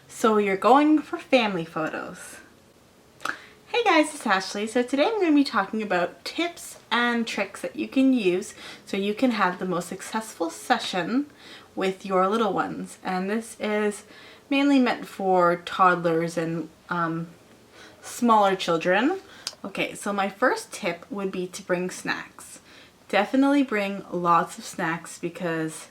So you're going for family photos. Hey guys, it's Ashley. So today I'm going to be talking about tips and tricks that you can use so you can have the most successful session with your little ones. And this is mainly meant for toddlers and smaller children. Okay, so my first tip would be to bring snacks. Definitely bring lots of snacks because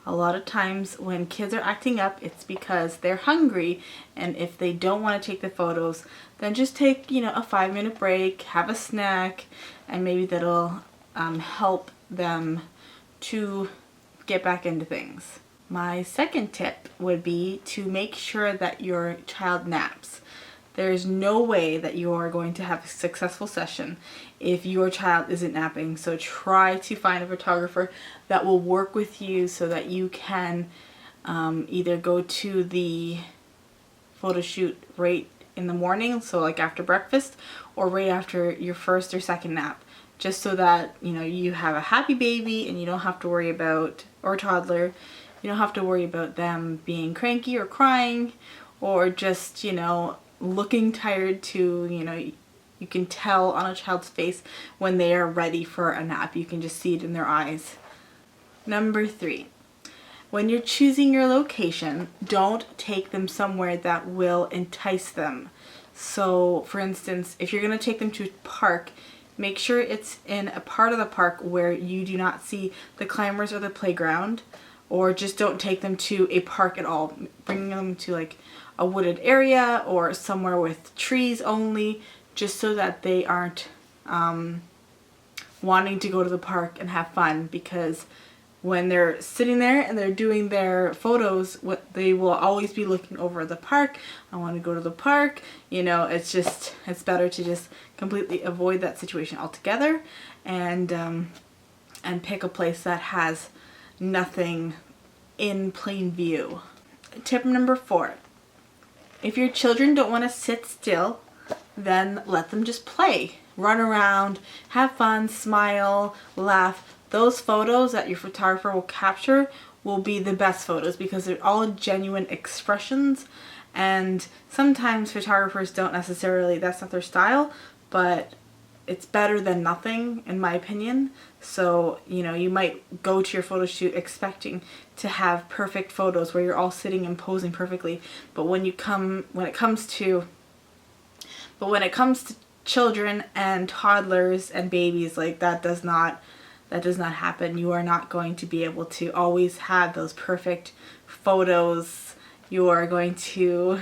a lot of times when kids are acting up, it's because they're hungry, and if they don't want to take the photos, then just take, a 5-minute break, have a snack, and maybe that'll help them to get back into things. My second tip would be to make sure that your child naps. There's no way that you are going to have a successful session if your child isn't napping. So try to find a photographer that will work with you so that you can either go to the photo shoot right in the morning, so like after breakfast, or right after your first or second nap, just so that you have a happy baby and you don't have to worry about, or toddler, you don't have to worry about them being cranky or crying or just looking tired to, you can tell on a child's face when they are ready for a nap. You can just see it in their eyes. Number 3, when you're choosing your location, don't take them somewhere that will entice them. So for instance, if you're going to take them to a park, make sure it's in a part of the park where you do not see the climbers or the playground, or just don't take them to a park at all. Bring them to like a wooded area or somewhere with trees only, just so that they aren't wanting to go to the park and have fun, because when they're sitting there and they're doing their photos, they will always be looking over the park. I want to go to the park. It's better to just completely avoid that situation altogether and pick a place that has nothing in plain view. Tip number 4. If your children don't want to sit still, then let them just play. Run around, have fun, smile, laugh. Those photos that your photographer will capture will be the best photos because they're all genuine expressions, and sometimes photographers don't necessarily, that's not their style, but it's better than nothing in my opinion. So, you might go to your photo shoot expecting to have perfect photos where you're all sitting and posing perfectly, but when it comes to children and toddlers and babies, like that does not happen. You are not going to be able to always have those perfect photos. You are going to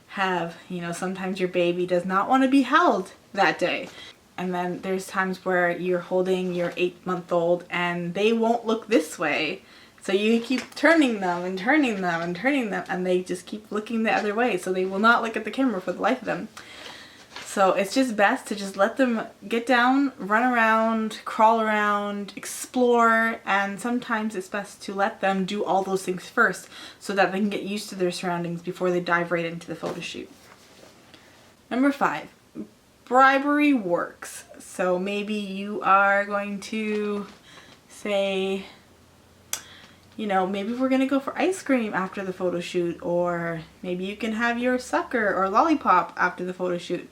have, sometimes your baby does not want to be held that day. And then there's times where you're holding your 8-month-old and they won't look this way. So you keep turning them and turning them and turning them, and they just keep looking the other way. So they will not look at the camera for the life of them. So it's just best to just let them get down, run around, crawl around, explore, and sometimes it's best to let them do all those things first so that they can get used to their surroundings before they dive right into the photo shoot. Number 5, bribery works. So maybe you are going to say, maybe we're going to go for ice cream after the photo shoot, or maybe you can have your sucker or lollipop after the photo shoot.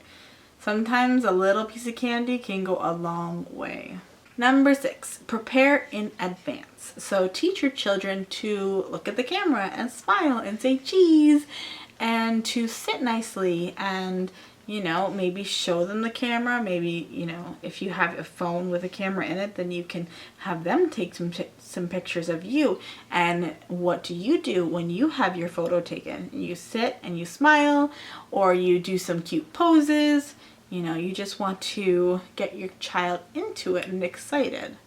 Sometimes a little piece of candy can go a long way. Number 6, prepare in advance. So teach your children to look at the camera and smile and say cheese, and to sit nicely, and maybe show them the camera. Maybe, if you have a phone with a camera in it, then you can have them take some pictures of you. And what do you do when you have your photo taken? You sit and you smile, or you do some cute poses. You just want to get your child into it and excited.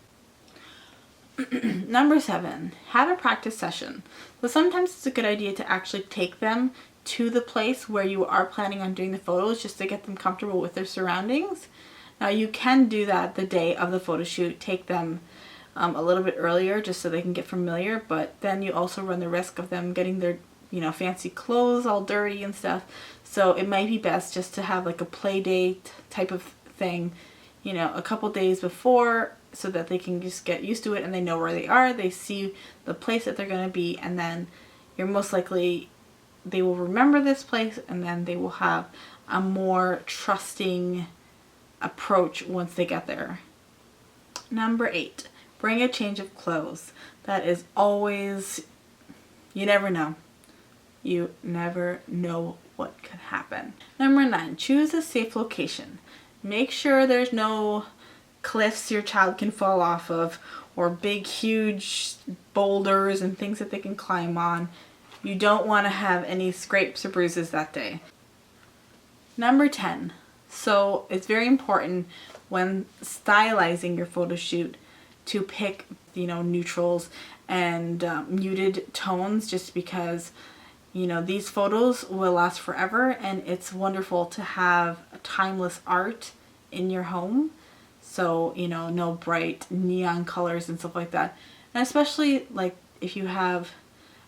Number 7, have a practice session. So sometimes it's a good idea to actually take them to the place where you are planning on doing the photos, just to get them comfortable with their surroundings. Now you can do that the day of the photo shoot, take them a little bit earlier just so they can get familiar, but then you also run the risk of them getting their fancy clothes all dirty and stuff. So it might be best just to have like a play date type of thing, a couple days before, so that they can just get used to it and they know where they are, they see the place that they're going to be, and then you're most likely they will remember this place, and then they will have a more trusting approach once they get there. Number 8, bring a change of clothes. That is always, you never know. You never know what could happen. Number 9, choose a safe location. Make sure there's no cliffs your child can fall off of, or big huge boulders and things that they can climb on. You don't want to have any scrapes or bruises that day. Number 10, so it's very important when stylizing your photo shoot to pick, neutrals and muted tones, just because these photos will last forever, and it's wonderful to have timeless art in your home. So, no bright neon colors and stuff like that. And especially like if you have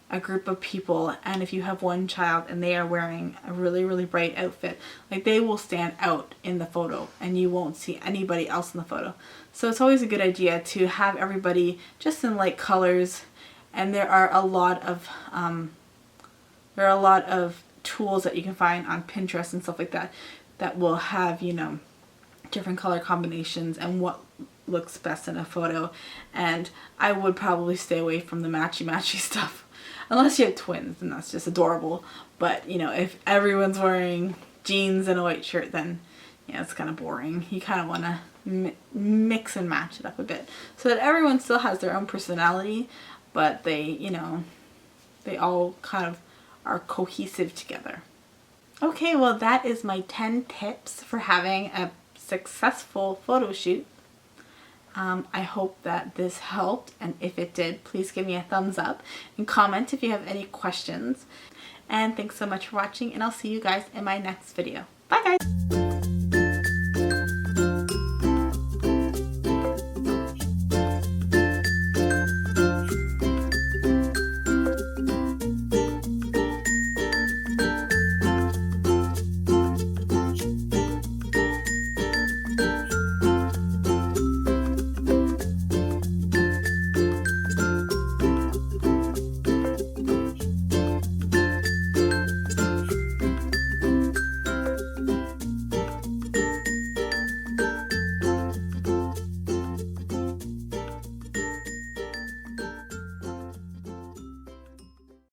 a group of people, and if you have one child and they are wearing a really, really bright outfit, like they will stand out in the photo and you won't see anybody else in the photo. So it's always a good idea to have everybody just in light colors. And there are a lot of tools that you can find on Pinterest and stuff like that that will have, different color combinations and what looks best in a photo. And I would probably stay away from the matchy stuff. Unless you have twins, and that's just adorable. But, if everyone's wearing jeans and a white shirt, then, it's kind of boring. You kind of want to mix and match it up a bit, so that everyone still has their own personality, but they, they all kind of are cohesive together. Okay, well, that is my 10 tips for having a successful photo shoot. I hope that this helped, and if it did, please give me a thumbs up and comment if you have any questions. And thanks so much for watching, and I'll see you guys in my next video. Bye guys!